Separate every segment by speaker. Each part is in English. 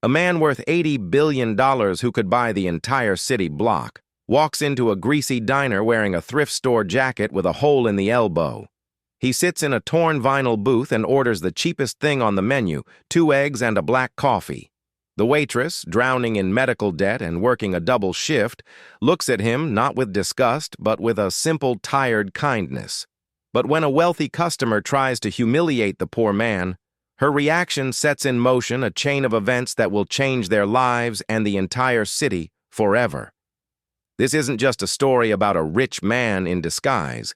Speaker 1: A man worth $80 billion who could buy the entire city block walks into a greasy diner wearing a thrift store jacket with a hole in the elbow. He sits in a torn vinyl booth and orders the cheapest thing on the menu, 2 eggs and a black coffee. The waitress, drowning in medical debt and working a double shift, looks at him not with disgust but with a simple, tired kindness. But when a wealthy customer tries to humiliate the poor man, her reaction sets in motion a chain of events that will change their lives and the entire city forever. This isn't just a story about a rich man in disguise.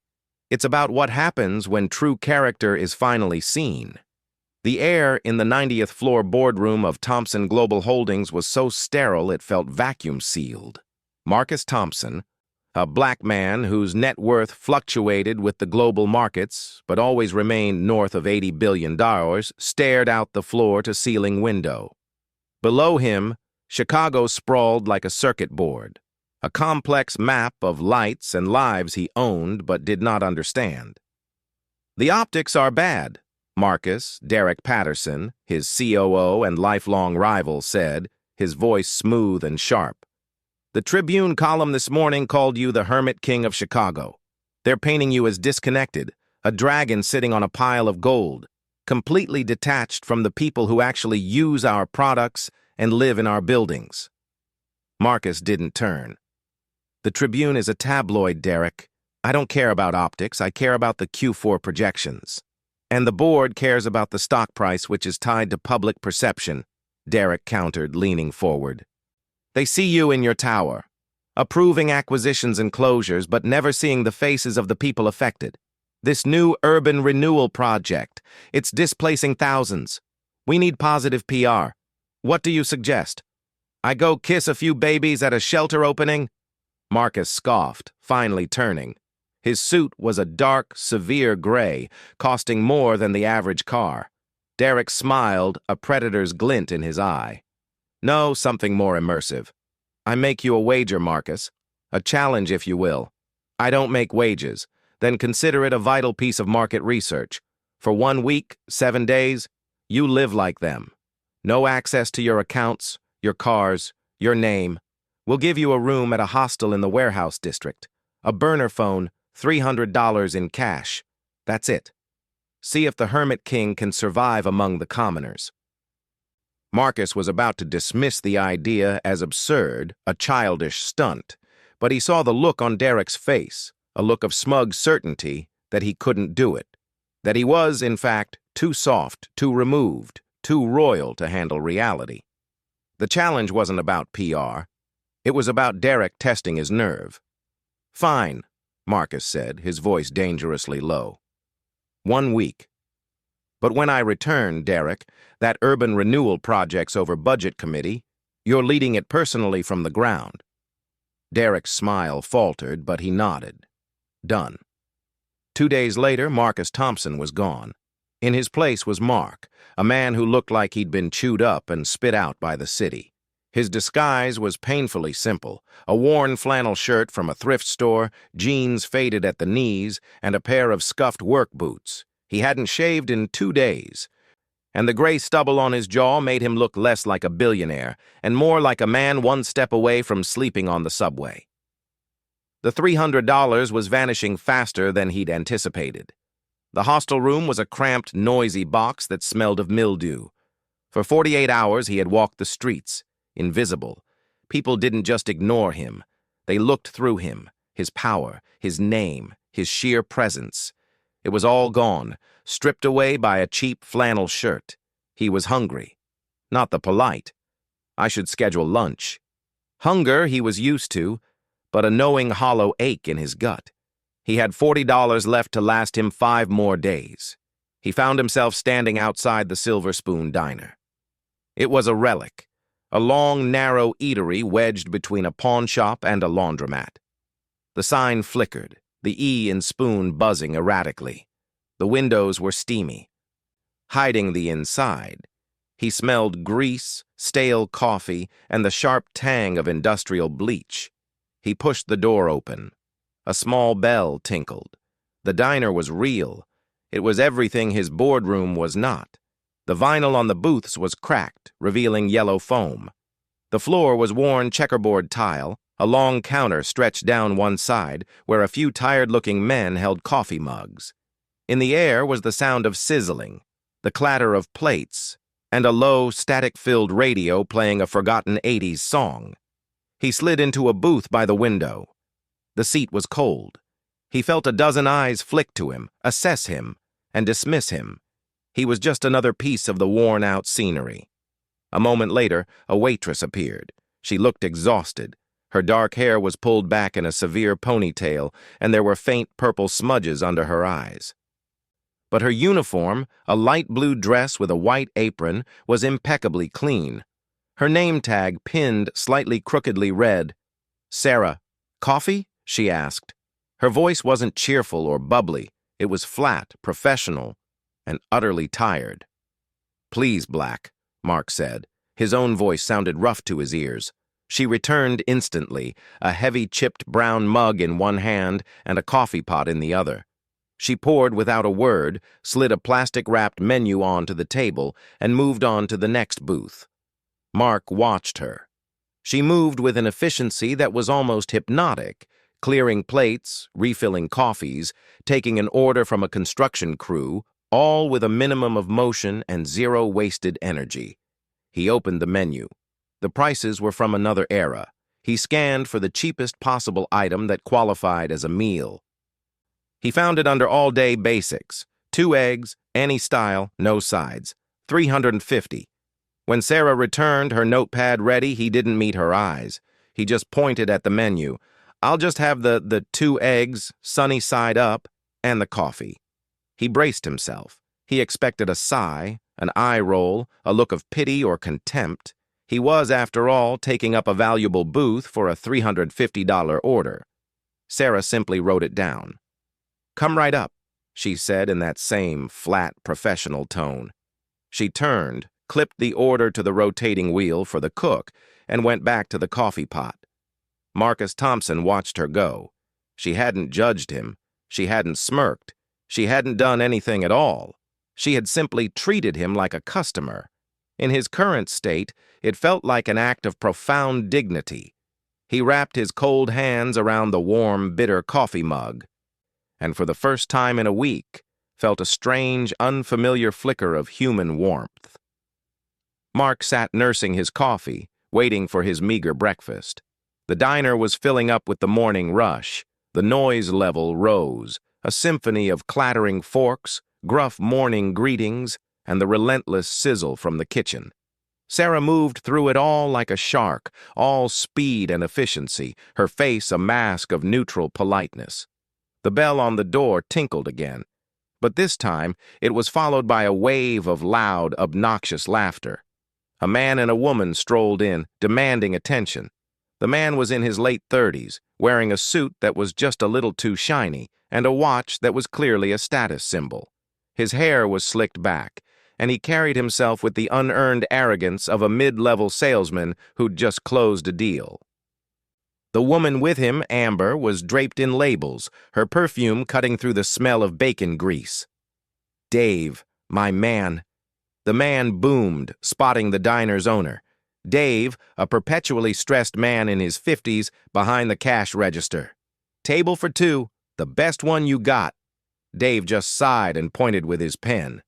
Speaker 1: It's about what happens when true character is finally seen. The air in the 90th floor boardroom of Thompson Global Holdings was so sterile it felt vacuum-sealed. Marcus Thompson, a black man whose net worth fluctuated with the global markets but always remained north of $80 billion, stared out the floor-to-ceiling window. Below him, Chicago sprawled like a circuit board, a complex map of lights and lives he owned but did not understand. "The optics are bad," Marcus, Derek Patterson, his COO and lifelong rival, said, his voice smooth and sharp. "The Tribune column this morning called you the Hermit King of Chicago. They're painting you as disconnected, a dragon sitting on a pile of gold, completely detached from the people who actually use our products and live in our buildings." Marcus didn't turn. "The Tribune is a tabloid, Derek. I don't care about optics, I care about the Q4 projections. And the board cares about the stock price, which is tied to public perception," Derek countered, leaning forward. "They see you in your tower, approving acquisitions and closures, but never seeing the faces of the people affected. This new urban renewal project, it's displacing thousands. We need positive PR. What do you suggest? I go kiss a few babies at a shelter opening?" Marcus scoffed, finally turning. His suit was a dark, severe gray, costing more than the average car. Derek smiled, a predator's glint in his eye. "No, something more immersive. I make you a wager, Marcus. A challenge, if you will. I don't make wages. Then consider it a vital piece of market research. For 1 week, 7 days, you live like them. No access to your accounts, your cars, your name. We'll give you a room at a hostel in the warehouse district. A burner phone, $300 in cash. That's it. See if the Hermit King can survive among the commoners." Marcus was about to dismiss the idea as absurd, a childish stunt, but he saw the look on Derek's face, a look of smug certainty that he couldn't do it, that he was, in fact, too soft, too removed, too royal to handle reality. The challenge wasn't about PR. It was about Derek testing his nerve. "Fine," Marcus said, his voice dangerously low. 1 week. But when I return, Derek, that urban renewal project's over budget committee, you're leading it personally from the ground." Derek's smile faltered, but he nodded. Done. 2 days later, Marcus Thompson was gone. In his place was Mark, a man who looked like he'd been chewed up and spit out by the city. His disguise was painfully simple, a worn flannel shirt from a thrift store, jeans faded at the knees, and a pair of scuffed work boots. He hadn't shaved in 2 days, and the gray stubble on his jaw made him look less like a billionaire and more like a man 1 step away from sleeping on the subway. The $300 was vanishing faster than he'd anticipated. The hostel room was a cramped, noisy box that smelled of mildew. For 48 hours he had walked the streets, invisible. People didn't just ignore him. They looked through him, his power, his name, his sheer presence. It was all gone, stripped away by a cheap flannel shirt. He was hungry. Not the polite. "I should schedule lunch." Hunger he was used to, but a knowing hollow ache in his gut. He had $40 left to last him 5 more days. He found himself standing outside the Silver Spoon Diner. It was a relic. A long, narrow eatery wedged between a pawn shop and a laundromat. The sign flickered, the E in spoon buzzing erratically. The windows were steamy. Hiding the inside, he smelled grease, stale coffee, and the sharp tang of industrial bleach. He pushed the door open. A small bell tinkled. The diner was real. It was everything his boardroom was not. The vinyl on the booths was cracked, revealing yellow foam. The floor was worn checkerboard tile, a long counter stretched down one side where a few tired-looking men held coffee mugs. In the air was the sound of sizzling, the clatter of plates, and a low, static-filled radio playing a forgotten 80s song. He slid into a booth by the window. The seat was cold. He felt a dozen eyes flick to him, assess him, and dismiss him. He was just another piece of the worn-out scenery. A moment later, a waitress appeared. She looked exhausted. Her dark hair was pulled back in a severe ponytail, and there were faint purple smudges under her eyes. But her uniform, a light blue dress with a white apron, was impeccably clean. Her name tag pinned slightly crookedly read, "Sarah, coffee?" she asked. Her voice wasn't cheerful or bubbly. It was flat, professional, and utterly tired. "Please, Black," Mark said. His own voice sounded rough to his ears. She returned instantly, a heavy chipped brown mug in one hand and a coffee pot in the other. She poured without a word, slid a plastic-wrapped menu onto the table, and moved on to the next booth. Mark watched her. She moved with an efficiency that was almost hypnotic, clearing plates, refilling coffees, taking an order from a construction crew, all with a minimum of motion and zero wasted energy. He opened the menu. The prices were from another era. He scanned for the cheapest possible item that qualified as a meal. He found it under all-day basics. 2 eggs, any style, no sides. $350. When Sarah returned, her notepad ready, he didn't meet her eyes. He just pointed at the menu. "I'll just have the 2 eggs, sunny side up, and the coffee." He braced himself. He expected a sigh, an eye roll, a look of pity or contempt. He was, after all, taking up a valuable booth for a $350 order. Sarah simply wrote it down. "Come right up," she said in that same flat, professional tone. She turned, clipped the order to the rotating wheel for the cook, and went back to the coffee pot. Marcus Thompson watched her go. She hadn't judged him. She hadn't smirked. She hadn't done anything at all. She had simply treated him like a customer. In his current state, it felt like an act of profound dignity. He wrapped his cold hands around the warm, bitter coffee mug, and for the first time in a week, felt a strange, unfamiliar flicker of human warmth. Mark sat nursing his coffee, waiting for his meager breakfast. The diner was filling up with the morning rush. The noise level rose, a symphony of clattering forks, gruff morning greetings, and the relentless sizzle from the kitchen. Sarah moved through it all like a shark, all speed and efficiency, her face a mask of neutral politeness. The bell on the door tinkled again, but this time it was followed by a wave of loud, obnoxious laughter. A man and a woman strolled in, demanding attention. The man was in his late 30s, wearing a suit that was just a little too shiny, and a watch that was clearly a status symbol. His hair was slicked back, and he carried himself with the unearned arrogance of a mid-level salesman who'd just closed a deal. The woman with him, Amber, was draped in labels, her perfume cutting through the smell of bacon grease. "Dave, my man." The man boomed, spotting the diner's owner. Dave, a perpetually stressed man in his 50s, behind the cash register. "Table for 2, the best one you got." Dave just sighed and pointed with his pen.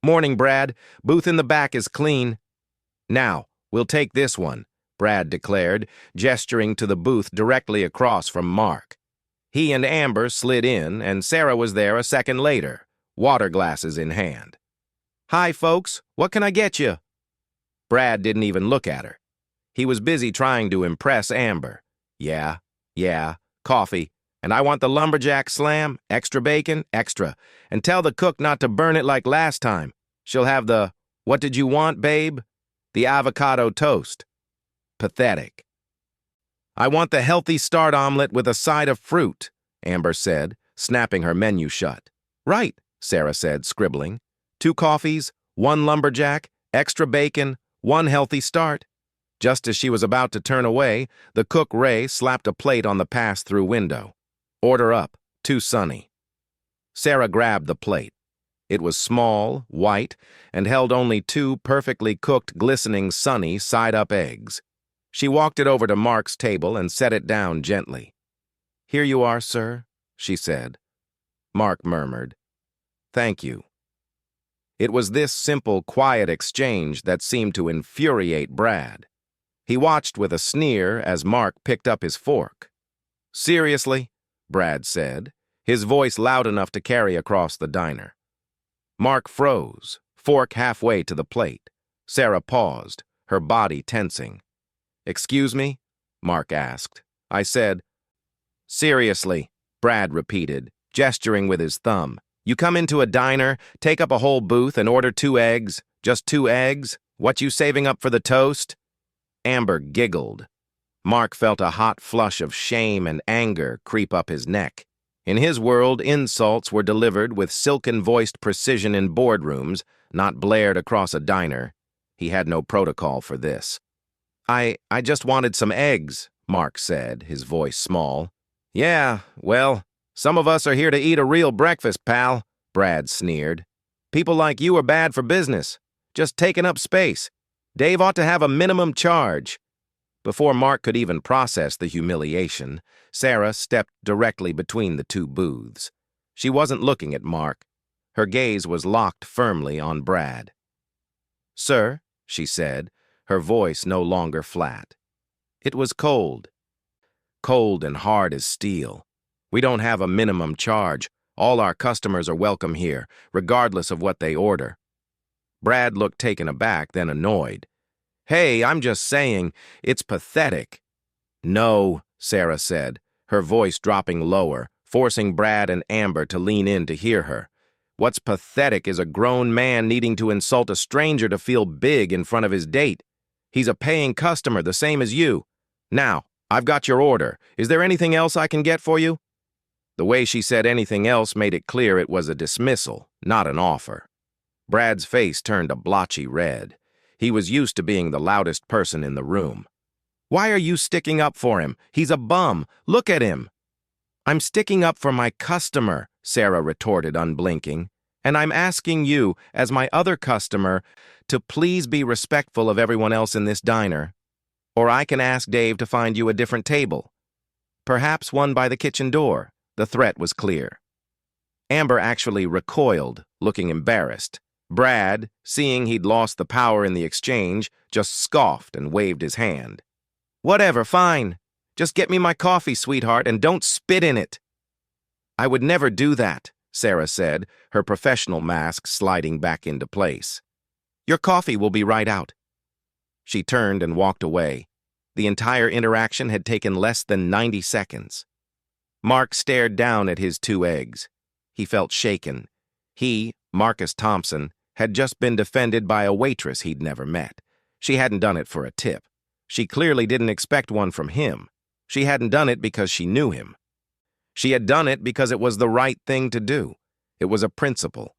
Speaker 1: "Morning, Brad. Booth in the back is clean." "Now, we'll take this one," Brad declared, gesturing to the booth directly across from Mark. He and Amber slid in, and Sarah was there a second later, water glasses in hand. "Hi, folks. What can I get you?" Brad didn't even look at her. He was busy trying to impress Amber. Yeah, coffee. And I want the lumberjack slam, extra bacon, extra. And tell the cook not to burn it like last time. She'll have the, what did you want, babe? The avocado toast. Pathetic. "I want the healthy start omelet with a side of fruit," Amber said, snapping her menu shut. "Right," Sarah said, scribbling. 2 coffees, 1 lumberjack, extra bacon, 1 healthy start. Just as she was about to turn away, the cook Ray slapped a plate on the pass-through window. "Order up, 2 sunny." Sarah grabbed the plate. It was small, white, and held only two perfectly cooked, glistening, sunny, side-up eggs. She walked it over to Mark's table and set it down gently. "Here you are, sir," she said. Mark murmured, "Thank you." It was this simple, quiet exchange that seemed to infuriate Brad. He watched with a sneer as Mark picked up his fork. "Seriously?" Brad said, his voice loud enough to carry across the diner. Mark froze, fork halfway to the plate. Sarah paused, her body tensing. "Excuse me?" Mark asked. "I said—" "Seriously," Brad repeated, gesturing with his thumb. "You come into a diner, take up a whole booth, and order 2 eggs? Just 2 eggs? What you saving up for the toast?" Amber giggled. Mark felt a hot flush of shame and anger creep up his neck. In his world, insults were delivered with silken-voiced precision in boardrooms, not blared across a diner. He had no protocol for this. I just wanted some eggs," Mark said, his voice small. "Yeah, well, some of us are here to eat a real breakfast, pal," Brad sneered. "People like you are bad for business, just taking up space. Dave ought to have a minimum charge." Before Mark could even process the humiliation, Sarah stepped directly between the two booths. She wasn't looking at Mark. Her gaze was locked firmly on Brad. "Sir," she said, her voice no longer flat. It was cold. Cold and hard as steel. "We don't have a minimum charge. All our customers are welcome here, regardless of what they order." Brad looked taken aback, then annoyed. "Hey, I'm just saying, it's pathetic." "No," Sarah said, her voice dropping lower, forcing Brad and Amber to lean in to hear her. "What's pathetic is a grown man needing to insult a stranger to feel big in front of his date. He's a paying customer, the same as you. Now, I've got your order. Is there anything else I can get for you?" The way she said anything else made it clear it was a dismissal, not an offer. Brad's face turned a blotchy red. He was used to being the loudest person in the room. "Why are you sticking up for him? He's a bum. Look at him." "I'm sticking up for my customer," Sarah retorted, unblinking. "And I'm asking you, as my other customer, to please be respectful of everyone else in this diner. Or I can ask Dave to find you a different table. Perhaps one by the kitchen door." The threat was clear. Amber actually recoiled, looking embarrassed. Brad, seeing he'd lost the power in the exchange, just scoffed and waved his hand. "Whatever, fine. Just get me my coffee, sweetheart, and don't spit in it." "I would never do that," Sarah said, her professional mask sliding back into place. "Your coffee will be right out." She turned and walked away. The entire interaction had taken less than 90 seconds. Mark stared down at his 2 eggs. He felt shaken. He, Marcus Thompson, had just been defended by a waitress he'd never met. She hadn't done it for a tip. She clearly didn't expect one from him. She hadn't done it because she knew him. She had done it because it was the right thing to do. It was a principle.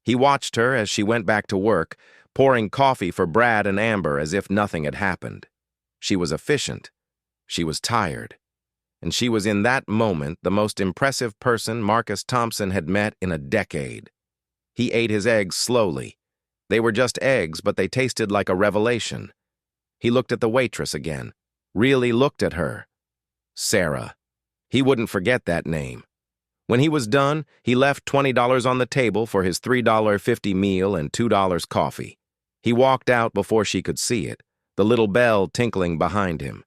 Speaker 1: He watched her as she went back to work, pouring coffee for Brad and Amber as if nothing had happened. She was efficient. She was tired. And she was in that moment the most impressive person Marcus Thompson had met in a decade. He ate his eggs slowly. They were just eggs, but they tasted like a revelation. He looked at the waitress again, really looked at her. Sarah. He wouldn't forget that name. When he was done, he left $20 on the table for his $3.50 meal and $2 coffee. He walked out before she could see it, the little bell tinkling behind him.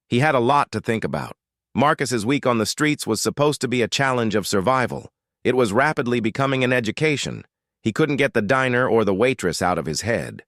Speaker 1: He had a lot to think about. Marcus's week on the streets was supposed to be a challenge of survival. It was rapidly becoming an education. He couldn't get the diner or the waitress out of his head.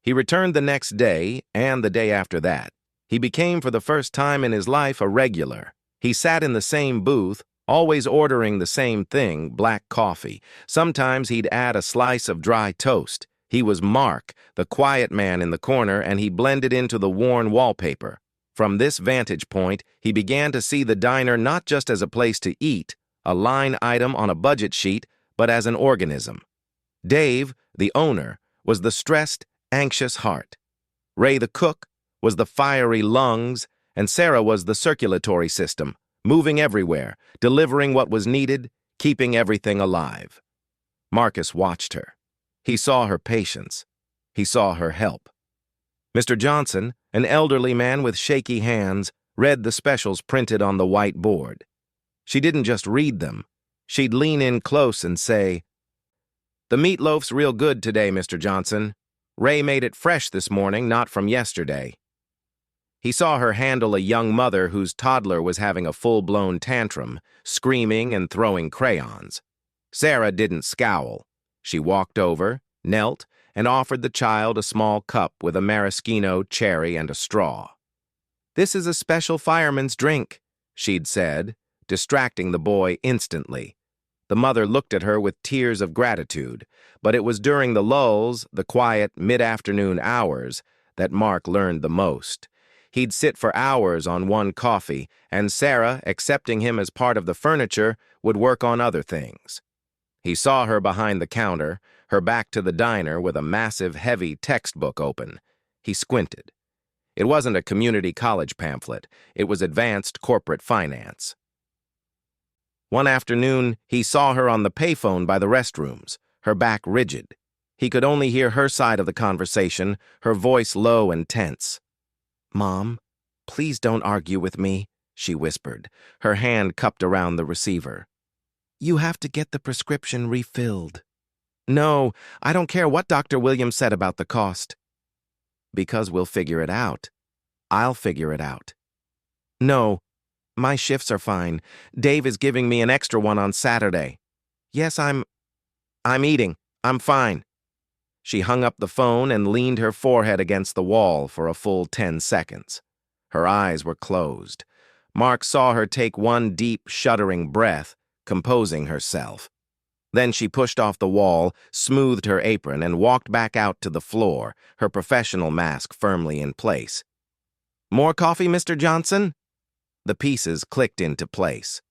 Speaker 1: He returned the next day and the day after that. He became for the first time in his life a regular. He sat in the same booth, always ordering the same thing, black coffee. Sometimes he'd add a slice of dry toast. He was Mark, the quiet man in the corner, and he blended into the worn wallpaper. From this vantage point, he began to see the diner not just as a place to eat, a line item on a budget sheet, but as an organism. Dave, the owner, was the stressed, anxious heart. Ray, the cook, was the fiery lungs, and Sarah was the circulatory system, moving everywhere, delivering what was needed, keeping everything alive. Marcus watched her. He saw her patience. He saw her help. Mr. Johnson, an elderly man with shaky hands, read the specials printed on the white board. She didn't just read them. She'd lean in close and say, "The meatloaf's real good today, Mr. Johnson. Ray made it fresh this morning, not from yesterday." He saw her handle a young mother whose toddler was having a full-blown tantrum, screaming and throwing crayons. Sarah didn't scowl. She walked over, knelt, and offered the child a small cup with a maraschino cherry and a straw. "This is a special fireman's drink," she'd said, distracting the boy instantly. The mother looked at her with tears of gratitude, but it was during the lulls, the quiet mid-afternoon hours, that Mark learned the most. He'd sit for hours on one coffee, and Sarah, accepting him as part of the furniture, would work on other things. He saw her behind the counter, her back to the diner with a massive, heavy textbook open. He squinted. It wasn't a community college pamphlet. It was advanced corporate finance. One afternoon, he saw her on the payphone by the restrooms, her back rigid. He could only hear her side of the conversation, her voice low and tense. "Mom, please don't argue with me," she whispered, her hand cupped around the receiver. "You have to get the prescription refilled." "No, I don't care what Dr. Williams said about the cost." "Because we'll figure it out. I'll figure it out." "No, my shifts are fine. Dave is giving me an extra one on Saturday." "Yes, I'm eating. I'm fine." She hung up the phone and leaned her forehead against the wall for a full 10 seconds. Her eyes were closed. Mark saw her take one deep, shuddering breath, composing herself. Then she pushed off the wall, smoothed her apron, and walked back out to the floor, her professional mask firmly in place. "More coffee, Mr. Johnson?" The pieces clicked into place.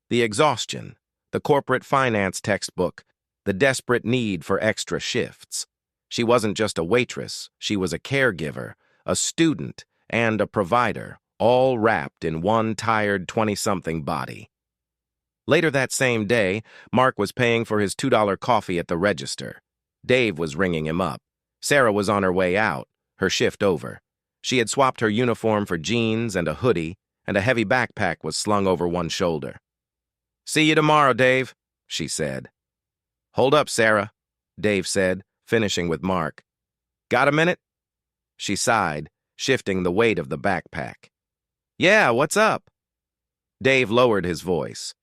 Speaker 1: The exhaustion, the corporate finance textbook, the desperate need for extra shifts. She wasn't just a waitress, she was a caregiver, a student, and a provider, all wrapped in one tired 20-something body. Later that same day, Mark was paying for his $2 coffee at the register. Dave was ringing him up. Sarah was on her way out, her shift over. She had swapped her uniform for jeans and a hoodie, and a heavy backpack was slung over one shoulder. "See you tomorrow, Dave," she said. "Hold up, Sarah," Dave said, finishing with Mark. "Got a minute?" She sighed, shifting the weight of the backpack. "Yeah, what's up?" Dave lowered his voice,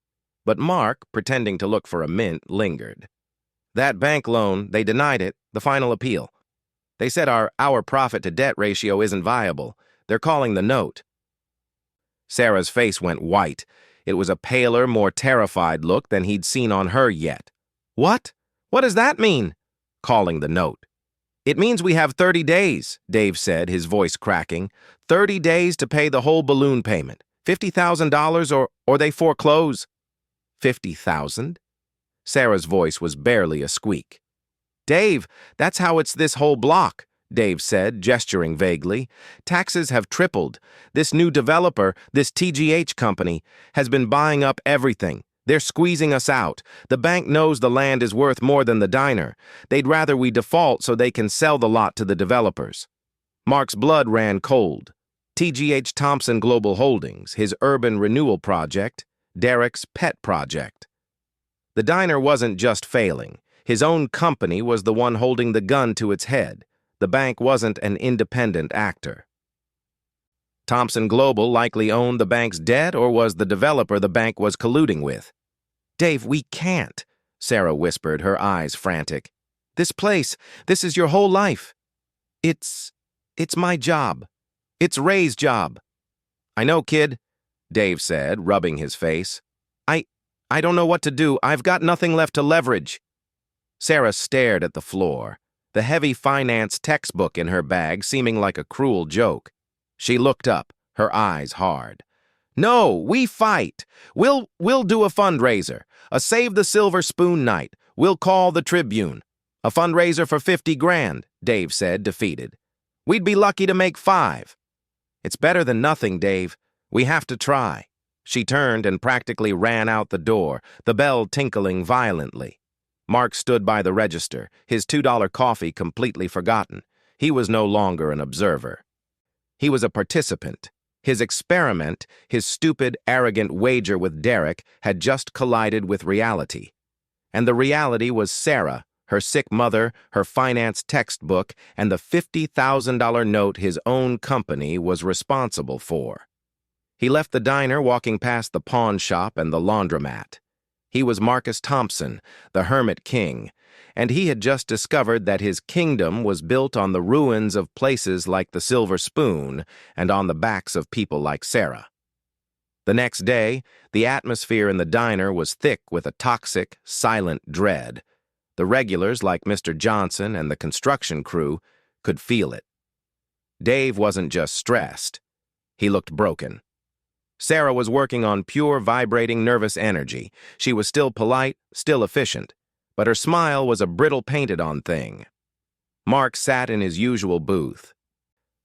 Speaker 1: but Mark, pretending to look for a mint, lingered. "That bank loan, they denied it, the final appeal. They said our profit-to-debt ratio isn't viable. They're calling the note." Sarah's face went white. It was a paler, more terrified look than he'd seen on her yet. "What? What does that mean?" "Calling the note." "It means we have 30 days, Dave said, his voice cracking. 30 days to pay the whole balloon payment. $50,000 or they foreclose." "50,000?" Sarah's voice was barely a squeak. "Dave, that's how it's this whole block," Dave said, gesturing vaguely. "Taxes have tripled. This new developer, this TGH company, has been buying up everything. They're squeezing us out. The bank knows the land is worth more than the diner. They'd rather we default so they can sell the lot to the developers." Mark's blood ran cold. TGH Thompson Global Holdings, his urban renewal project, Derek's pet project. The diner wasn't just failing. His own company was the one holding the gun to its head. The bank wasn't an independent actor. Thompson Global likely owned the bank's debt, or was the developer the bank was colluding with? "Dave, we can't," Sarah whispered, her eyes frantic. "This place, this is your whole life." It's my job. It's Ray's job." "I know, kid," Dave said, rubbing his face. I don't know what to do. I've got nothing left to leverage." Sarah stared at the floor, the heavy finance textbook in her bag seeming like a cruel joke. She looked up, her eyes hard. "No, we fight. We'll do a fundraiser, a Save the Silver Spoon night. We'll call the Tribune. A fundraiser for 50 grand, Dave said, defeated. We'd be lucky to make 5. "It's better than nothing, Dave. We have to try." She turned and practically ran out the door, the bell tinkling violently. Mark stood by the register, his $2 coffee completely forgotten. He was no longer an observer. He was a participant. His experiment, his stupid, arrogant wager with Derek, had just collided with reality. And the reality was Sarah, her sick mother, her finance textbook, and the $50,000 note his own company was responsible for. He left the diner walking past the pawn shop and the laundromat. He was Marcus Thompson, the Hermit King, and he had just discovered that his kingdom was built on the ruins of places like the Silver Spoon and on the backs of people like Sarah. The next day, the atmosphere in the diner was thick with a toxic, silent dread. The regulars, like Mr. Johnson and the construction crew, could feel it. Dave wasn't just stressed. He looked broken. Sarah was working on pure, vibrating, nervous energy. She was still polite, still efficient, but her smile was a brittle painted-on thing. Mark sat in his usual booth,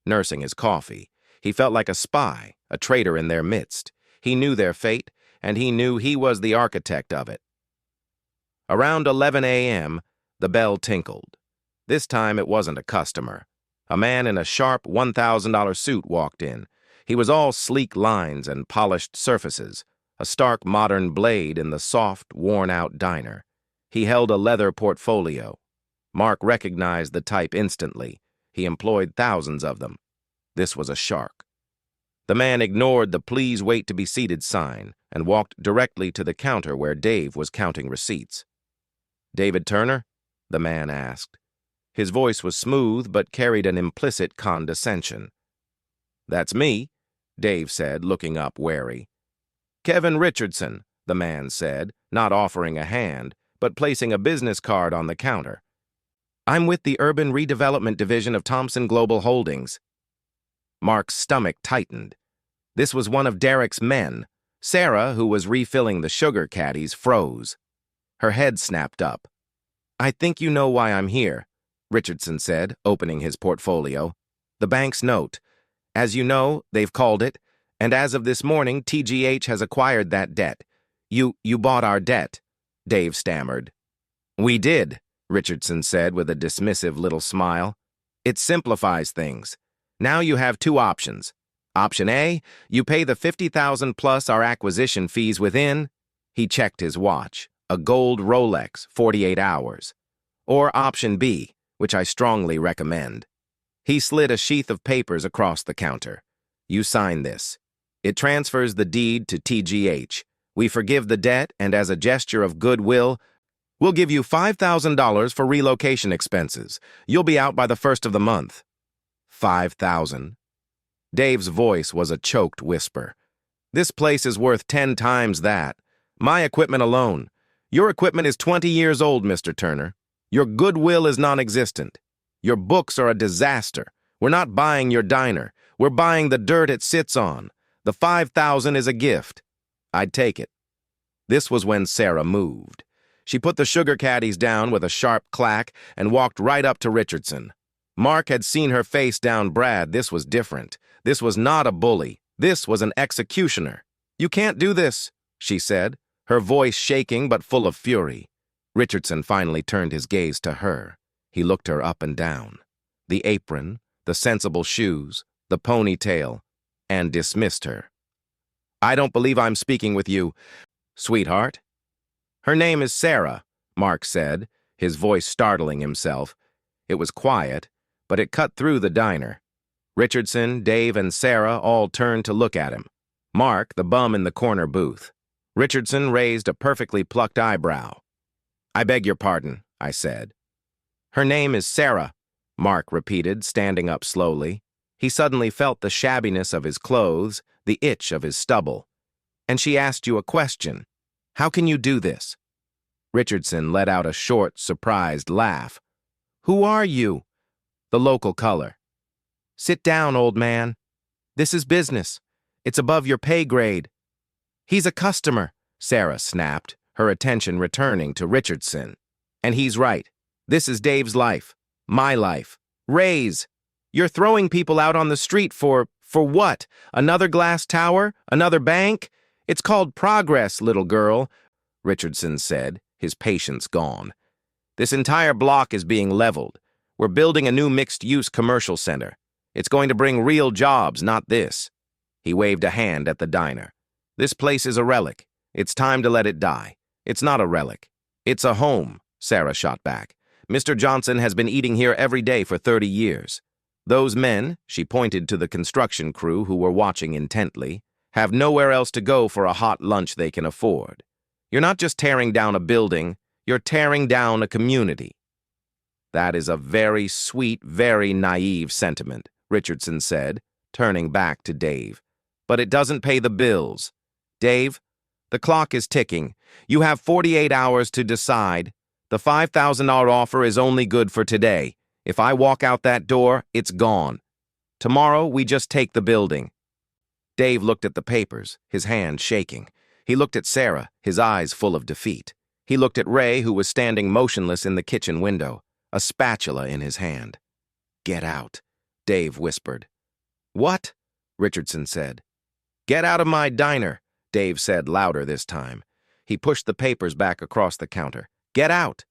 Speaker 1: nursing his coffee. He felt like a spy, a traitor in their midst. He knew their fate, and he knew he was the architect of it. Around 11 a.m., the bell tinkled. This time it wasn't a customer. A man in a sharp $1,000 suit walked in. He was all sleek lines and polished surfaces, a stark modern blade in the soft, worn-out diner. He held a leather portfolio. Mark recognized the type instantly. He employed thousands of them. This was a shark. The man ignored the "Please wait to be seated" sign and walked directly to the counter where Dave was counting receipts. "David Turner?" the man asked. His voice was smooth but carried an implicit condescension. "That's me," Dave said, looking up wary. "Kevin Richardson," the man said, not offering a hand, but placing a business card on the counter. "I'm with the Urban Redevelopment Division of Thompson Global Holdings." Mark's stomach tightened. This was one of Derek's men. Sarah, who was refilling the sugar caddies, froze. Her head snapped up. "I think you know why I'm here," Richardson said, opening his portfolio. "The bank's note. As you know, they've called it, and as of this morning, TGH has acquired that debt. You bought our debt," Dave stammered. "We did," Richardson said with a dismissive little smile. "It simplifies things. Now you have two options. Option A, you pay the $50,000 plus our acquisition fees within," he checked his watch, "a gold Rolex, 48 hours. Or option B, which I strongly recommend." He slid a sheath of papers across the counter. "You sign this. It transfers the deed to TGH. We forgive the debt, and as a gesture of goodwill, we'll give you $5,000 for relocation expenses. You'll be out by the 1st of the month." $5,000. Dave's voice was a choked whisper. "This place is worth 10 times that. My equipment alone. Your equipment is 20 years old, Mr. Turner. Your goodwill is non-existent. Your books are a disaster. We're not buying your diner. We're buying the dirt it sits on. The $5,000 is a gift. I'd take it." This was when Sarah moved. She put the sugar caddies down with a sharp clack and walked right up to Richardson. Mark had seen her face down Brad. This was different. This was not a bully. This was an executioner. "You can't do this," she said, her voice shaking but full of fury. Richardson finally turned his gaze to her. He looked her up and down. The apron, the sensible shoes, the ponytail, and dismissed her. "I don't believe I'm speaking with you, sweetheart." "Her name is Sarah," Mark said, his voice startling himself. It was quiet, but it cut through the diner. Richardson, Dave, and Sarah all turned to look at him. Mark, the bum in the corner booth. Richardson raised a perfectly plucked eyebrow. "I beg your pardon," I said. "Her name is Sarah," Mark repeated, standing up slowly. He suddenly felt the shabbiness of his clothes, the itch of his stubble. "And she asked you a question. How can you do this?" Richardson let out a short, surprised laugh. "Who are you?" "The local color." "Sit down, old man. This is business. It's above your pay grade." "He's a customer," Sarah snapped, her attention returning to Richardson. "And he's right. This is Dave's life. My life. Raise. You're throwing people out on the street for what? Another glass tower? Another bank? It's called progress, little girl," Richardson said, his patience gone. This entire block is being leveled. We're building a new mixed-use commercial center. It's going to bring real jobs, not this." He waved a hand at the diner. "This place is a relic. It's time to let it die." "It's not a relic. It's a home," Sarah shot back. "Mr. Johnson has been eating here every day for 30 years. Those men," she pointed to the construction crew who were watching intently, "have nowhere else to go for a hot lunch they can afford. You're not just tearing down a building, you're tearing down a community." "That is a very sweet, very naive sentiment," Richardson said, turning back to Dave. "But it doesn't pay the bills. Dave, the clock is ticking. You have 48 hours to decide. The $5,000 offer is only good for today. If I walk out that door, it's gone. Tomorrow, we just take the building." Dave looked at the papers, his hand shaking. He looked at Sarah, his eyes full of defeat. He looked at Ray, who was standing motionless in the kitchen window, a spatula in his hand. "Get out," Dave whispered. "What?" Richardson said. "Get out of my diner," Dave said louder this time. He pushed the papers back across the counter. "Get out!"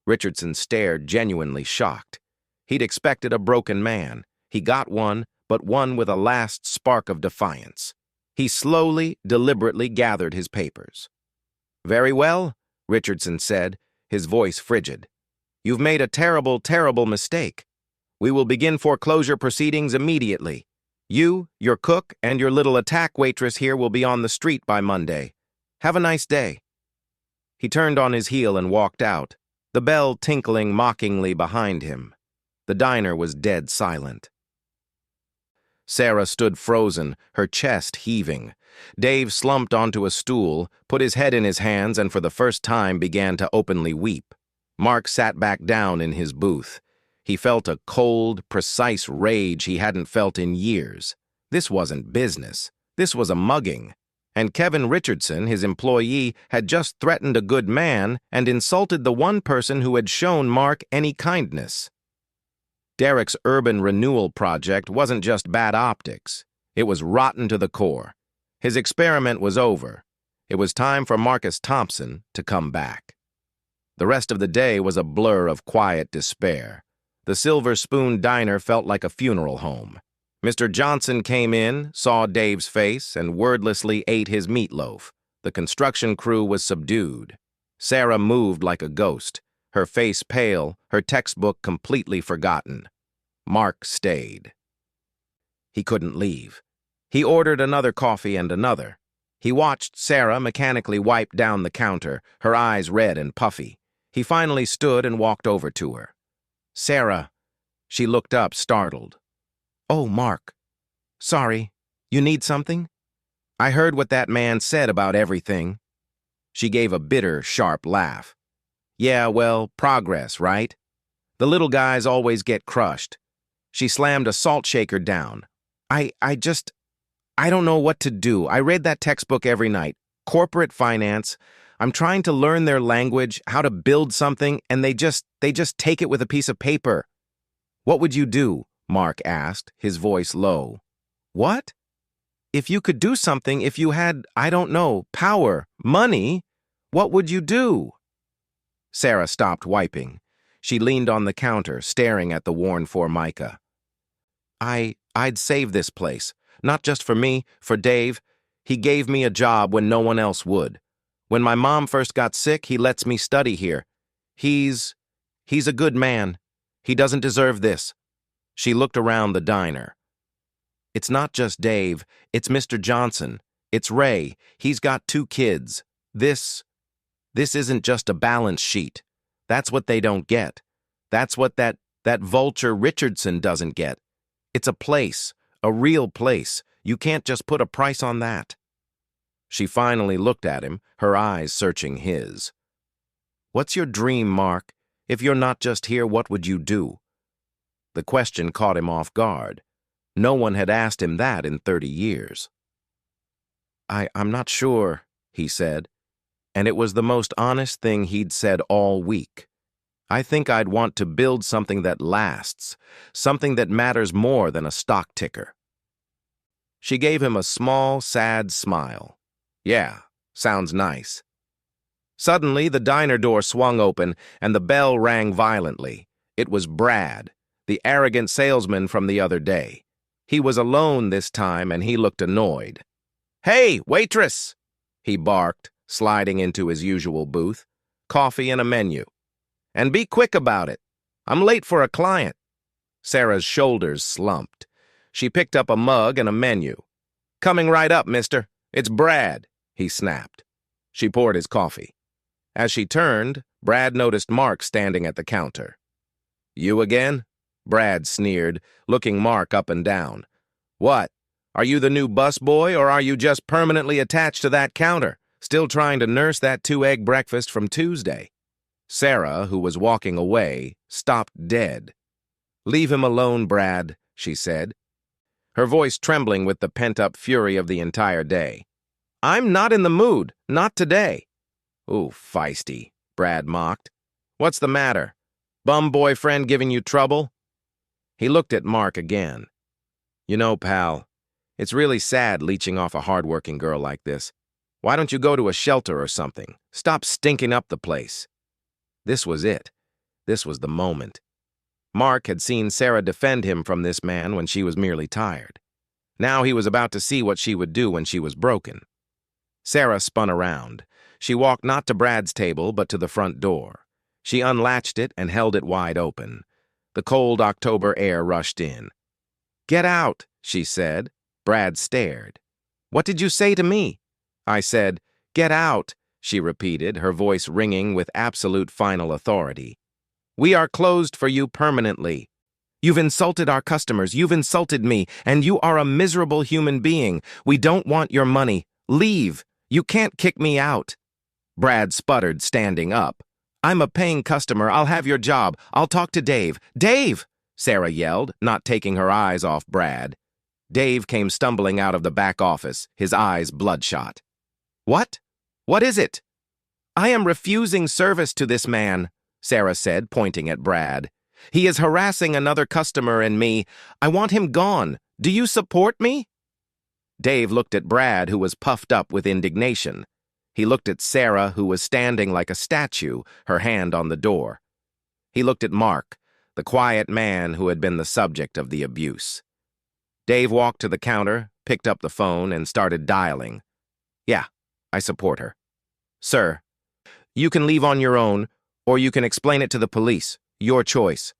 Speaker 1: Richardson stared, genuinely shocked. He'd expected a broken man. He got one, but one with a last spark of defiance. He slowly, deliberately gathered his papers. "Very well," Richardson said, his voice frigid. "You've made a terrible, terrible mistake. We will begin foreclosure proceedings immediately. You, your cook, and your little attack waitress here will be on the street by Monday. Have a nice day." He turned on his heel and walked out, the bell tinkling mockingly behind him. The diner was dead silent. Sarah stood frozen, her chest heaving. Dave slumped onto a stool, put his head in his hands, and for the first time began to openly weep. Mark sat back down in his booth. He felt a cold, precise rage he hadn't felt in years. This wasn't business. This was a mugging. And Kevin Richardson, his employee, had just threatened a good man and insulted the one person who had shown Mark any kindness. Derek's urban renewal project wasn't just bad optics. It was rotten to the core. His experiment was over. It was time for Marcus Thompson to come back. The rest of the day was a blur of quiet despair. The Silver Spoon Diner felt like a funeral home. Mr. Johnson came in, saw Dave's face, and wordlessly ate his meatloaf. The construction crew was subdued. Sarah moved like a ghost, her face pale, her textbook completely forgotten. Mark stayed. He couldn't leave. He ordered another coffee and another. He watched Sarah mechanically wipe down the counter, her eyes red and puffy. He finally stood and walked over to her. "Sarah." She looked up, startled. "Oh, Mark. Sorry. You need something? I heard what that man said about everything." She gave a bitter, sharp laugh. "Yeah, well, progress, right? The little guys always get crushed." She slammed a salt shaker down. I don't know what to do. I read that textbook every night. Corporate finance. I'm trying to learn their language, how to build something, and they just take it with a piece of paper." "What would you do?" Mark asked, his voice low. "What? If you could do something, if you had, I don't know, power, money, what would you do?" Sarah stopped wiping. She leaned on the counter, staring at the worn Formica. I'd save this place. Not just for me, for Dave. He gave me a job when no one else would. When my mom first got sick, he lets me study here. He's a good man. He doesn't deserve this." She looked around the diner. "It's not just Dave. It's Mr. Johnson. It's Ray. He's got 2 kids. This isn't just a balance sheet. That's what they don't get. That's what that vulture Richardson doesn't get. It's a place, a real place. You can't just put a price on that." She finally looked at him, her eyes searching his. "What's your dream, Mark? If you're not just here, what would you do?" The question caught him off guard. No one had asked him that in 30 years. I'm not sure," he said, and it was the most honest thing he'd said all week. "I think I'd want to build something that lasts, something that matters more than a stock ticker." She gave him a small, sad smile. "Yeah, sounds nice." Suddenly, the diner door swung open, and the bell rang violently. It was Brad, the arrogant salesman from the other day. He was alone this time, and he looked annoyed. "Hey, waitress!" he barked, sliding into his usual booth. "Coffee and a menu. And be quick about it. I'm late for a client." Sarah's shoulders slumped. She picked up a mug and a menu. "Coming right up, mister. It's Brad," he snapped. She poured his coffee. As she turned, Brad noticed Mark standing at the counter. "You again?" Brad sneered, looking Mark up and down. "What? Are you the new busboy, or are you just permanently attached to that counter, still trying to nurse that 2-egg breakfast from Tuesday?" Sarah, who was walking away, stopped dead. "Leave him alone, Brad," she said, her voice trembling with the pent-up fury of the entire day. "I'm not in the mood, not today." "Ooh, feisty," Brad mocked. "What's the matter? Bum boyfriend giving you trouble?" He looked at Mark again. "You know, pal, it's really sad leeching off a hard-working girl like this. Why don't you go to a shelter or something? Stop stinking up the place." This was it. This was the moment. Mark had seen Sarah defend him from this man when she was merely tired. Now he was about to see what she would do when she was broken. Sarah spun around. She walked not to Brad's table, but to the front door. She unlatched it and held it wide open. The cold October air rushed in. "Get out," she said. Brad stared. "What did you say to me?" "I said, 'Get out,'" she repeated, her voice ringing with absolute final authority. "We are closed for you permanently. You've insulted our customers, you've insulted me, and you are a miserable human being. We don't want your money. Leave. You can't kick me out." Brad sputtered, standing up. "I'm a paying customer. I'll have your job. I'll talk to Dave." "Dave!" Sarah yelled, not taking her eyes off Brad. Dave came stumbling out of the back office, his eyes bloodshot. "What? What is it?" "I am refusing service to this man," Sarah said, pointing at Brad. "He is harassing another customer and me. I want him gone. Do you support me?" Dave looked at Brad, who was puffed up with indignation. He looked at Sarah, who was standing like a statue, her hand on the door. He looked at Mark, the quiet man who had been the subject of the abuse. Dave walked to the counter, picked up the phone, and started dialing. "Yeah, I support her." "Sir, you can leave on your own, or you can explain it to the police. Your choice."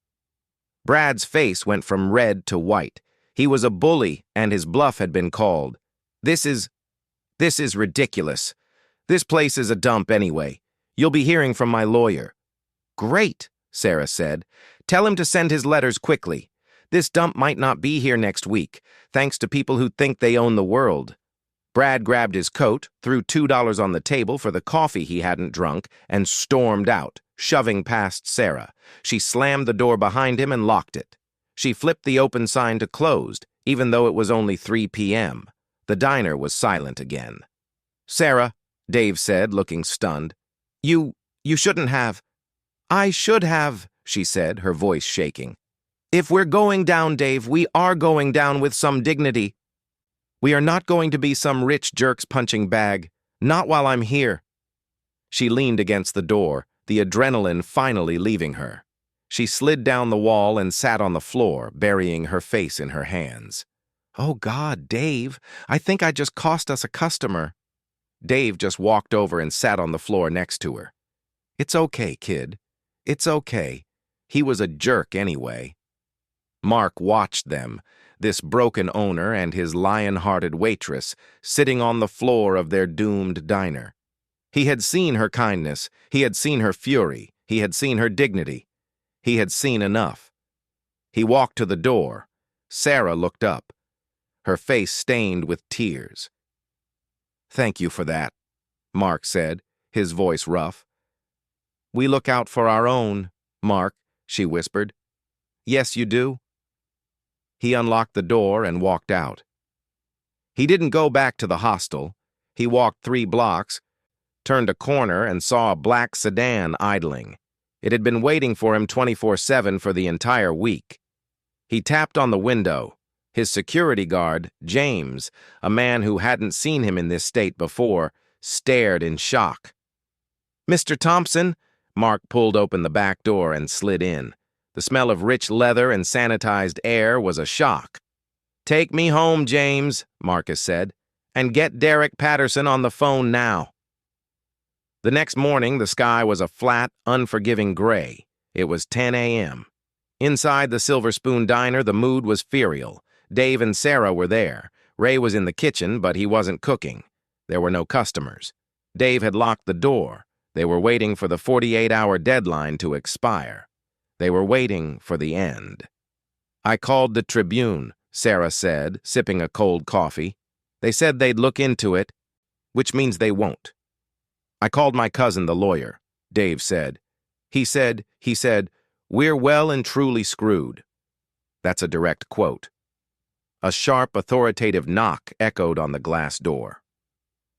Speaker 1: Brad's face went from red to white. He was a bully, and his bluff had been called. This is ridiculous. This place is a dump anyway. You'll be hearing from my lawyer." "Great," Sarah said. "Tell him to send his letters quickly. This dump might not be here next week, thanks to people who think they own the world." Brad grabbed his coat, threw $2 on the table for the coffee he hadn't drunk, and stormed out, shoving past Sarah. She slammed the door behind him and locked it. She flipped the open sign to closed, even though it was only 3 p.m. The diner was silent again. "Sarah," Dave said, looking stunned. You shouldn't have." "I should have," she said, her voice shaking. "If we're going down, Dave, we are going down with some dignity. We are not going to be some rich jerk's punching bag. Not while I'm here." She leaned against the door, the adrenaline finally leaving her. She slid down the wall and sat on the floor, burying her face in her hands. "Oh, God, Dave, I think I just cost us a customer." Dave just walked over and sat on the floor next to her. "It's okay, kid. It's okay. He was a jerk anyway." Mark watched them, this broken owner and his lion-hearted waitress, sitting on the floor of their doomed diner. He had seen her kindness, he had seen her fury, he had seen her dignity. He had seen enough. He walked to the door. Sarah looked up, her face stained with tears. "Thank you for that," Mark said, his voice rough. "We look out for our own, Mark," she whispered. "Yes, you do." He unlocked the door and walked out. He didn't go back to the hostel. He walked 3 blocks, turned a corner, and saw a black sedan idling. It had been waiting for him 24/7 for the entire week. He tapped on the window. His security guard, James, a man who hadn't seen him in this state before, stared in shock. Mr. Thompson? Mark pulled open the back door and slid in. The smell of rich leather and sanitized air was a shock. "Take me home, James," Marcus said, "and get Derek Patterson on the phone now." The next morning, the sky was a flat, unforgiving gray. It was 10 a.m. Inside the Silver Spoon Diner, the mood was ferial. Dave and Sarah were there. Ray was in the kitchen, but he wasn't cooking. There were no customers. Dave had locked the door. They were waiting for the 48-hour deadline to expire. They were waiting for the end. "I called the Tribune," Sarah said, sipping a cold coffee. "They said they'd look into it, which means they won't." "I called my cousin, the lawyer," Dave said. He said, "We're well and truly screwed." That's a direct quote. A sharp, authoritative knock echoed on the glass door.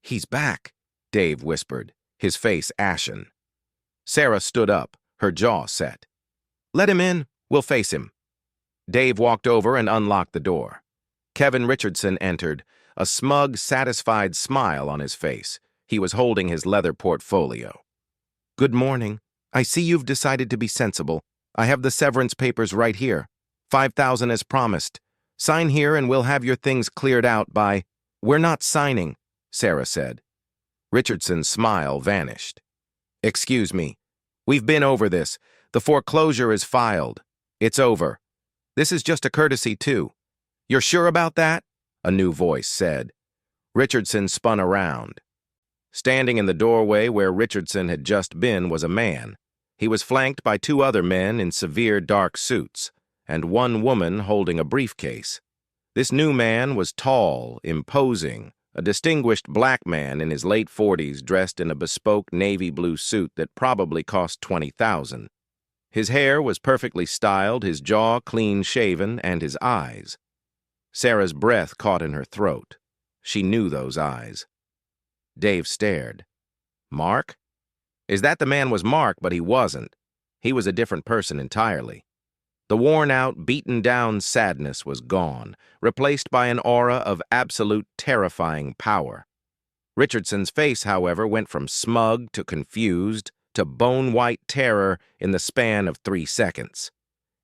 Speaker 1: "He's back," Dave whispered, his face ashen. Sarah stood up, her jaw set. "Let him in. We'll face him." Dave walked over and unlocked the door. Kevin Richardson entered, a smug, satisfied smile on his face. He was holding his leather portfolio. "Good morning. I see you've decided to be sensible. I have the severance papers right here. 5,000 as promised. Sign here and we'll have your things cleared out by—" "We're not signing," Sarah said. Richardson's smile vanished. "Excuse me. We've been over this. The foreclosure is filed. It's over. This is just a courtesy, too." "You're sure about that?" a new voice said. Richardson spun around. Standing in the doorway where Richardson had just been was a man. He was flanked by two other men in severe dark suits, and one woman holding a briefcase. This new man was tall, imposing, a distinguished black man in his late 40s dressed in a bespoke navy blue suit that probably cost $20,000. His hair was perfectly styled, his jaw clean-shaven, and his eyes. Sarah's breath caught in her throat. She knew those eyes. Dave stared. "Mark?" Is that the man was Mark, but he wasn't. He was a different person entirely. The worn-out, beaten-down sadness was gone, replaced by an aura of absolute terrifying power. Richardson's face, however, went from smug to confused to bone-white terror in the span of 3 seconds.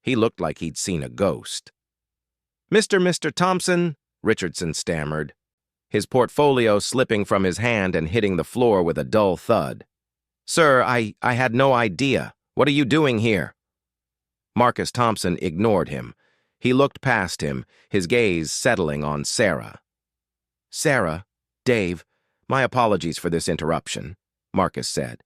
Speaker 1: He looked like he'd seen a ghost. Mr. Thompson," Richardson stammered, his portfolio slipping from his hand and hitting the floor with a dull thud. "Sir, I had no idea. What are you doing here?" Marcus Thompson ignored him. He looked past him, his gaze settling on Sarah. "Sarah, Dave, my apologies for this interruption," Marcus said.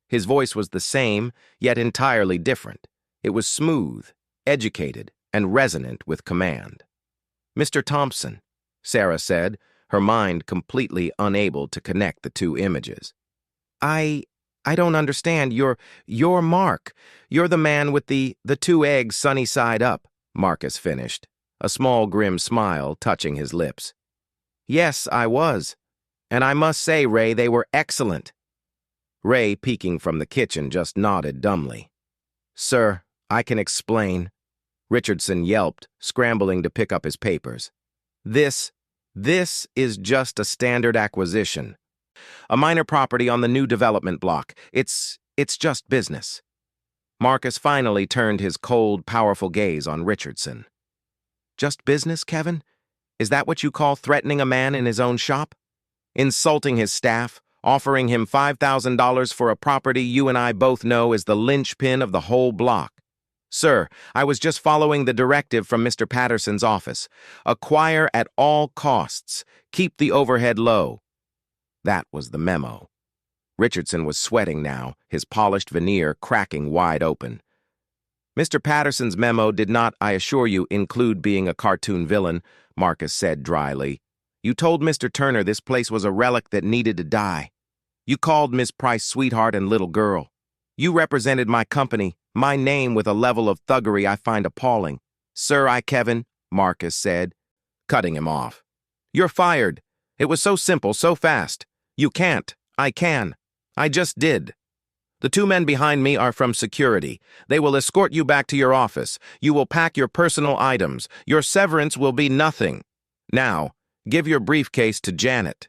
Speaker 1: His voice was the same, yet entirely different. It was smooth, educated, and resonant with command. "Mr. Thompson," Sarah said, her mind completely unable to connect the two images. I don't understand. You're Mark. You're the man with the 2 eggs sunny side up," Marcus finished, a small grim smile touching his lips. "Yes, I was. And I must say, Ray, they were excellent." Ray, peeking from the kitchen, just nodded dumbly. "Sir, I can explain," Richardson yelped, scrambling to pick up his papers. This is just a standard acquisition. A minor property on the new development block. It's just business." Marcus finally turned his cold, powerful gaze on Richardson. "Just business, Kevin? Is that what you call threatening a man in his own shop? Insulting his staff, offering him $5,000 for a property you and I both know is the linchpin of the whole block. Sir, I was just following the directive from Mr. Patterson's office. Acquire at all costs. Keep the overhead low." That was the memo. Richardson was sweating now, his polished veneer cracking wide open. "Mr. Patterson's memo did not, I assure you, include being a cartoon villain," Marcus said dryly. "You told Mr. Turner this place was a relic that needed to die. You called Miss Price sweetheart and little girl. You represented my company, my name, with a level of thuggery I find appalling." "Sir, Kevin," Marcus said, cutting him off. "You're fired. It was so simple, so fast. You can't. I can. I just did. The 2 men behind me are from security. They will escort you back to your office. You will pack your personal items. Your severance will be nothing. Now, give your briefcase to Janet."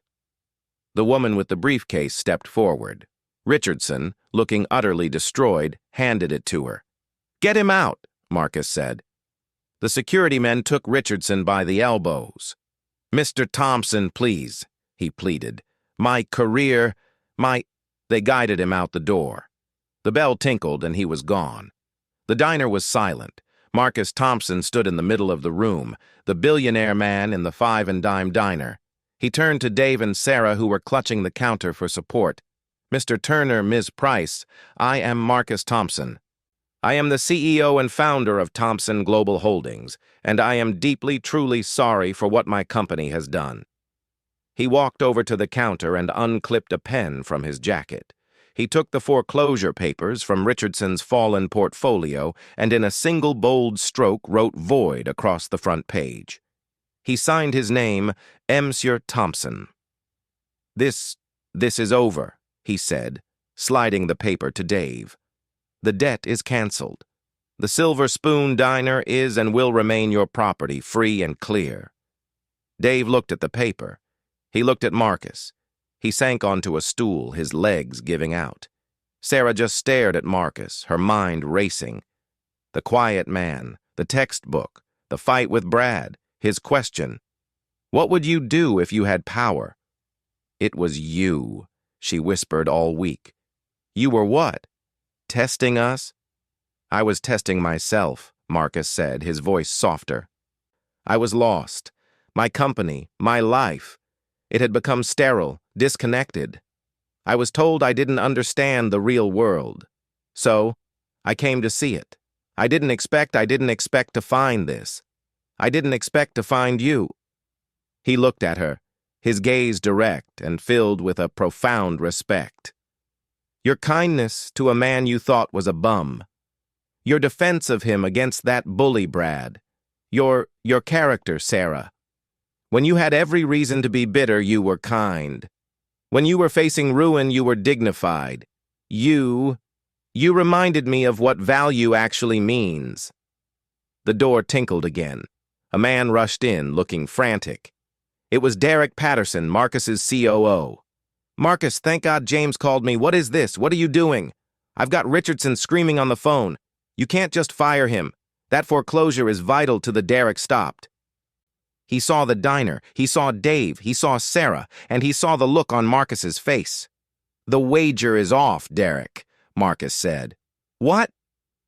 Speaker 1: The woman with the briefcase stepped forward. Richardson, looking utterly destroyed, handed it to her. "Get him out," Marcus said. The security men took Richardson by the elbows. "Mr. Thompson, please," he pleaded. "My career, my—" They guided him out the door. The bell tinkled and he was gone. The diner was silent. Marcus Thompson stood in the middle of the room, the billionaire man in the five-and-dime diner. He turned to Dave and Sarah, who were clutching the counter for support. "Mr. Turner, Ms. Price, I am Marcus Thompson. I am the CEO and founder of Thompson Global Holdings, and I am deeply, truly sorry for what my company has done." He walked over to the counter and unclipped a pen from his jacket. He took the foreclosure papers from Richardson's fallen portfolio and in a single bold stroke wrote void across the front page. He signed his name, Monsieur Thompson. This is over," he said, sliding the paper to Dave. "The debt is canceled. The Silver Spoon Diner is and will remain your property, free and clear." Dave looked at the paper. He looked at Marcus. He sank onto a stool, his legs giving out. Sarah just stared at Marcus, her mind racing. The quiet man, the textbook, the fight with Brad, his question. What would you do if you had power? "It was you," she whispered all week. "You were what? Testing us?" "I was testing myself," Marcus said, his voice softer. "I was lost. My company, my life. It had become sterile, disconnected. I was told I didn't understand the real world. So, I came to see it. I didn't expect to find this. I didn't expect to find you." He looked at her, his gaze direct and filled with a profound respect. "Your kindness to a man you thought was a bum. Your defense of him against that bully Brad. Your character, Sarah. When you had every reason to be bitter, you were kind. When you were facing ruin, you were dignified. You reminded me of what value actually means." The door tinkled again. A man rushed in, looking frantic. It was Derek Patterson, Marcus's COO. "Marcus, thank God James called me. What is this? What are you doing? I've got Richardson screaming on the phone. You can't just fire him. That foreclosure is vital to the Derek stopped." He saw the diner, he saw Dave, he saw Sarah, and he saw the look on Marcus's face. "The wager is off, Derek," Marcus said. "What?"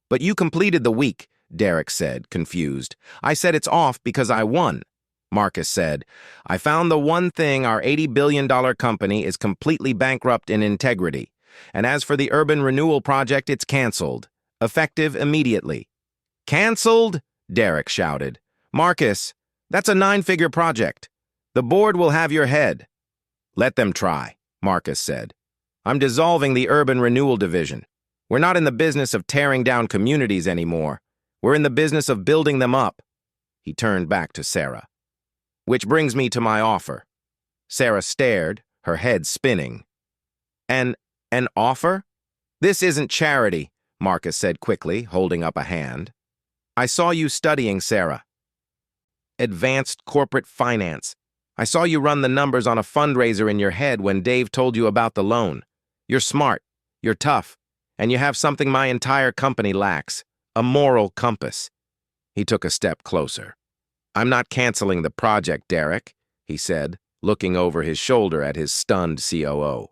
Speaker 1: "But you completed the week," Derek said, confused. "I said it's off because I won." Marcus said, "I found the one thing: our $80 billion company is completely bankrupt in integrity. And as for the urban renewal project, it's canceled. Effective immediately." "Canceled?" Derek shouted. "Marcus, that's a 9-figure project. The board will have your head." "Let them try," Marcus said. "I'm dissolving the urban renewal division. We're not in the business of tearing down communities anymore. We're in the business of building them up." He turned back to Sarah. "Which brings me to my offer." Sarah stared, her head spinning. An offer?" "This isn't charity," Marcus said quickly, holding up a hand. "I saw you studying, Sarah. Advanced corporate finance. I saw you run the numbers on a fundraiser in your head when Dave told you about the loan. You're smart, you're tough, and you have something my entire company lacks: a moral compass." He took a step closer. "I'm not canceling the project, Derek," he said, looking over his shoulder at his stunned COO.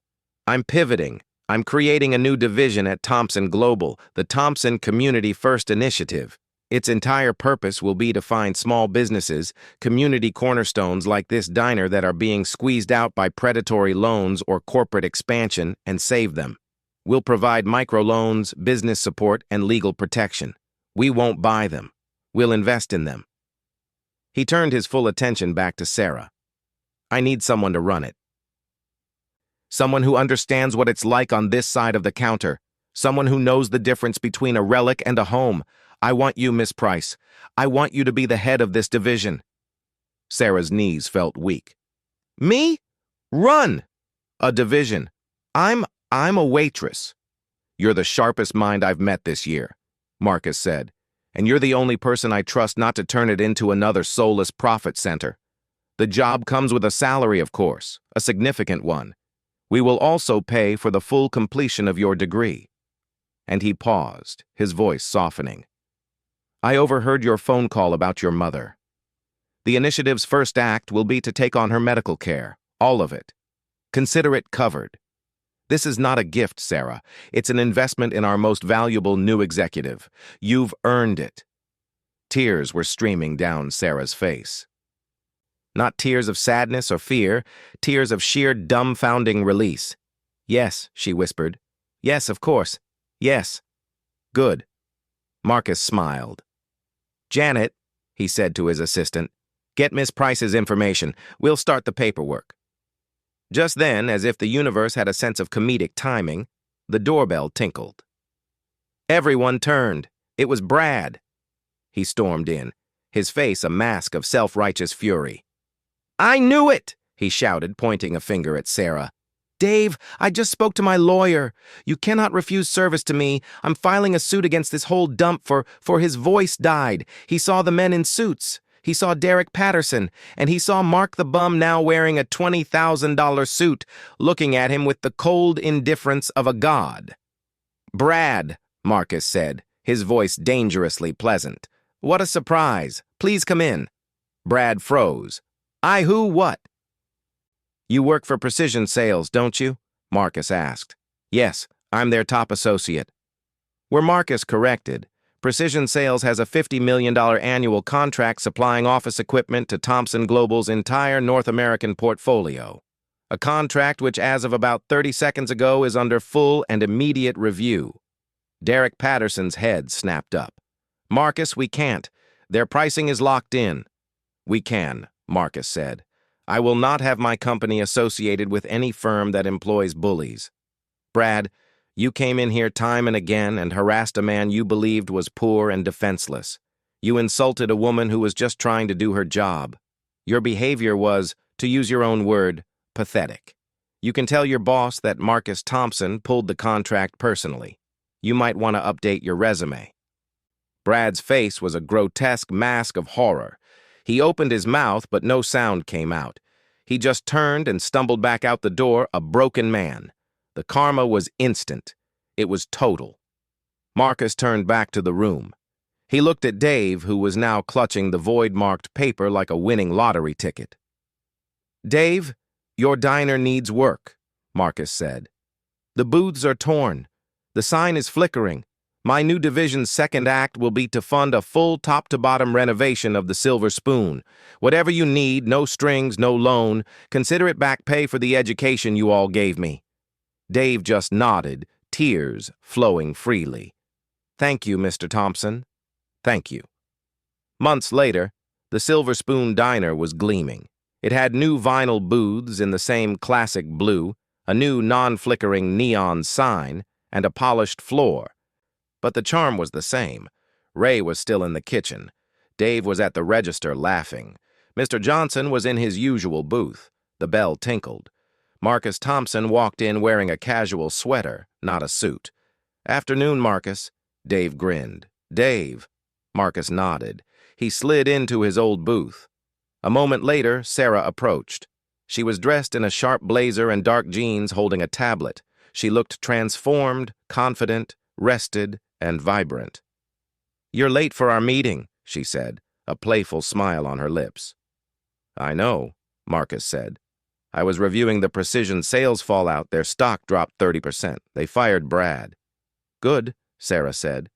Speaker 1: "I'm pivoting. I'm creating a new division at Thompson Global, the Thompson Community First Initiative. Its entire purpose will be to find small businesses, community cornerstones like this diner that are being squeezed out by predatory loans or corporate expansion, and save them. We'll provide microloans, business support, and legal protection. We won't buy them. We'll invest in them." He turned his full attention back to Sarah. "I need someone to run it. Someone who understands what it's like on this side of the counter. Someone who knows the difference between a relic and a home. I want you, Miss Price. I want you to be the head of this division." Sarah's knees felt weak. "Me? Run a division. I'm a waitress." "You're the sharpest mind I've met this year," Marcus said, "and you're the only person I trust not to turn it into another soulless profit center. The job comes with a salary, of course, a significant one. We will also pay for the full completion of your degree." And he paused, his voice softening. "I overheard your phone call about your mother. The initiative's first act will be to take on her medical care, all of it. Consider it covered. This is not a gift, Sarah. It's an investment in our most valuable new executive. You've earned it." Tears were streaming down Sarah's face. Not tears of sadness or fear, tears of sheer dumbfounding release. "Yes," she whispered. "Yes, of course. Yes." "Good." Marcus smiled. "Janet," he said to his assistant, "get Miss Price's information. We'll start the paperwork." Just then, as if the universe had a sense of comedic timing, the doorbell tinkled. Everyone turned. It was Brad. He stormed in, his face a mask of self-righteous fury. "I knew it!" he shouted, pointing a finger at Sarah. "Dave, I just spoke to my lawyer. You cannot refuse service to me. I'm filing a suit against this whole dump for his voice died. He saw the men in suits. He saw Derek Patterson, and he saw Mark the Bum now wearing a $20,000 suit, looking at him with the cold indifference of a god." "Brad," Marcus said, his voice dangerously pleasant. "What a surprise. Please come in." Brad froze. "I who what?" "You work for Precision Sales, don't you?" Marcus asked. "Yes, I'm their top associate." Where Marcus corrected, Precision Sales has a $50 million annual contract supplying office equipment to Thomson Global's entire North American portfolio. A contract which, as of about 30 seconds ago, is under full and immediate review. Derek Patterson's head snapped up. "Marcus, we can't. Their pricing is locked in." "We can," Marcus said. "I will not have my company associated with any firm that employs bullies. Brad, you came in here time and again and harassed a man you believed was poor and defenseless. You insulted a woman who was just trying to do her job. Your behavior was, to use your own word, pathetic. You can tell your boss that Marcus Thompson pulled the contract personally. You might want to update your resume." Brad's face was a grotesque mask of horror. He opened his mouth, but no sound came out. He just turned and stumbled back out the door, a broken man. The karma was instant. It was total. Marcus turned back to the room. He looked at Dave, who was now clutching the void-marked paper like a winning lottery ticket. "Dave, your diner needs work," Marcus said. "The booths are torn. The sign is flickering. My new division's second act will be to fund a full top-to-bottom renovation of the Silver Spoon. Whatever you need, no strings, no loan. Consider it back pay for the education you all gave me." Dave just nodded, tears flowing freely. "Thank you, Mr. Thompson. Thank you." Months later, the Silver Spoon Diner was gleaming. It had new vinyl booths in the same classic blue, a new non-flickering neon sign, and a polished floor. But the charm was the same. Ray was still in the kitchen. Dave was at the register laughing. Mr. Johnson was in his usual booth. The bell tinkled. Marcus Thompson walked in wearing a casual sweater, not a suit. "Afternoon, Marcus." Dave grinned. "Dave." Marcus nodded. He slid into his old booth. A moment later, Sarah approached. She was dressed in a sharp blazer and dark jeans, holding a tablet. She looked transformed, confident, rested, and vibrant. "You're late for our meeting," she said, a playful smile on her lips. "I know," Marcus said. "I was reviewing the Precision Sales fallout. Their stock dropped 30%. They fired Brad." "Good," Sarah said.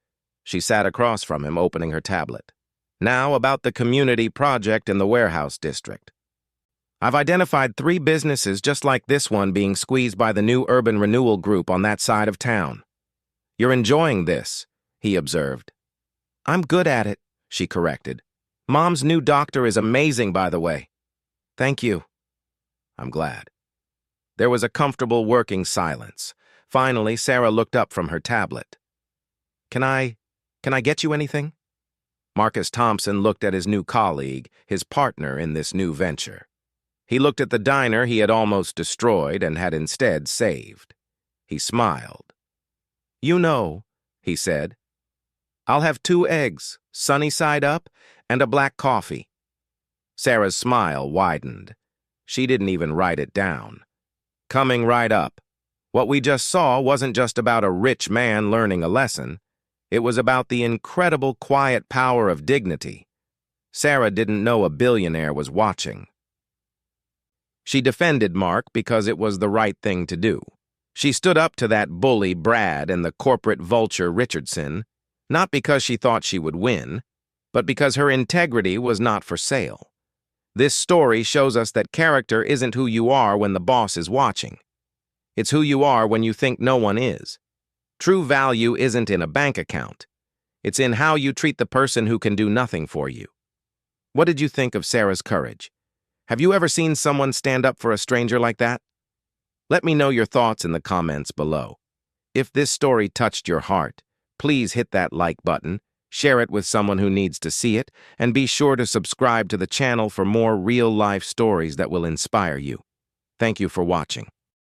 Speaker 1: She sat across from him, opening her tablet. "Now about the community project in the warehouse district. I've identified 3 businesses just like this one being squeezed by the new urban renewal group on that side of town." "You're enjoying this," he observed. "I'm good at it," she corrected. "Mom's new doctor is amazing, by the way." "Thank you." "I'm glad." There was a comfortable working silence. Finally, Sarah looked up from her tablet. Can I get you anything?" Marcus Thompson looked at his new colleague, his partner in this new venture. He looked at the diner he had almost destroyed and had instead saved. He smiled. "You know," he said. "I'll have 2 eggs, sunny side up, and a black coffee." Sarah's smile widened. She didn't even write it down. Coming right up. What we just saw wasn't just about a rich man learning a lesson. It was about the incredible quiet power of dignity. Sarah didn't know a billionaire was watching. She defended Mark because it was the right thing to do. She stood up to that bully Brad and the corporate vulture Richardson, not because she thought she would win, but because her integrity was not for sale. This story shows us that character isn't who you are when the boss is watching. It's who you are when you think no one is. True value isn't in a bank account. It's in how you treat the person who can do nothing for you. What did you think of Sarah's courage? Have you ever seen someone stand up for a stranger like that? Let me know your thoughts in the comments below. If this story touched your heart, please hit that like button, share it with someone who needs to see it, and be sure to subscribe to the channel for more real-life stories that will inspire you. Thank you for watching.